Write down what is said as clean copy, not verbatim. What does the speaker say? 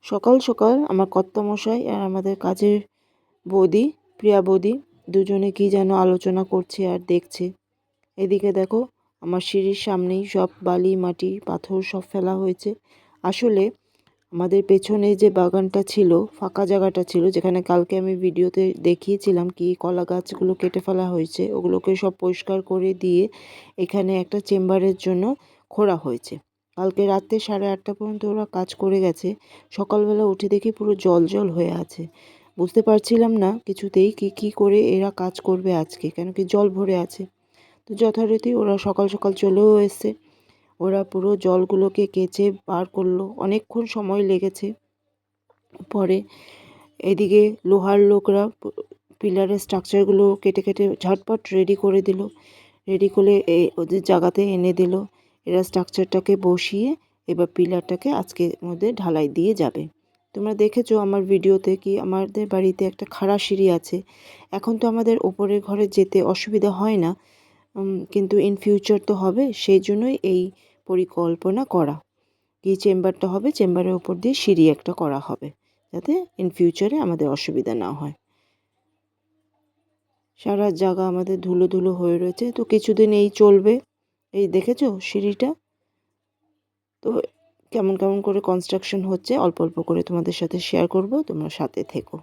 সকাল সকাল আমার কর্তামশাই আর আমাদের কাজের বৌদি, প্রিয়া বৌদি দুজনে কি যেন আলোচনা করছে আর দেখছে। এদিকে দেখো আমার সিঁড়ির সামনেই সব বালি মাটি পাথর সব ফেলা হয়েছে। আসলে আমাদের পেছনে যে বাগানটা ছিল, ফাঁকা জায়গাটা ছিল, যেখানে কালকে আমি ভিডিওতে দেখিয়েছিলাম কি কলা গাছগুলো কেটে ফেলা হয়েছে, ওগুলোকে সব পরিষ্কার করে দিয়ে এখানে একটা চেম্বারের জন্য খোঁড়া হয়েছে। কালকে রাত্রে 8:30 পর্যন্ত ওরা কাজ করে গেছে। সকালবেলা উঠে দেখি পুরো জল জল হয়ে আছে। বুঝতে পারছিলাম না কিছুতেই কি করে এরা কাজ করবে আজকে, কেন কি জল ভরে আছে। তো যথারীতি ওরা সকাল সকাল চলেও এসছে। ওরা পুরো জলগুলোকে কেচে বার করলো, অনেকক্ষণ সময় লেগেছে। পরে এদিকে লোহার লোকরা পিলারের স্ট্রাকচারগুলো কেটে কেটে ঝটপট রেডি করে দিল। রেডি করে ওদের জায়গাতে এনে দিল। এরা স্ট্রাকচারটাকে বসিয়ে এবার পিলারটাকে আজকের মধ্যে ঢালাই দিয়ে যাবে। তোমরা দেখেছো আমার ভিডিওতে কি আমাদের বাড়িতে একটা খাড়া সিঁড়ি আছে। এখন তো আমাদের ওপরের ঘরে যেতে অসুবিধা হয় না, কিন্তু ইন ফিউচার তো হবে, সেই জন্যই এই পরিকল্পনা করা। এই চেম্বারটা হবে, চেম্বারের ওপর দিয়ে সিঁড়ি একটা করা হবে, যাতে ইন ফিউচারে আমাদের অসুবিধা না হয়। সারা জায়গা আমাদের ধুলো ধুলো হয়ে রয়েছে, তো কিছুদিন এই চলবে। এই দেখেছো সিঁড়িটা, তো কেমন কেমন করে কনস্ট্রাকশন হচ্ছে অল্প অল্প করে তোমাদের সাথে শেয়ার করব, তোমরা সাথে থেকো।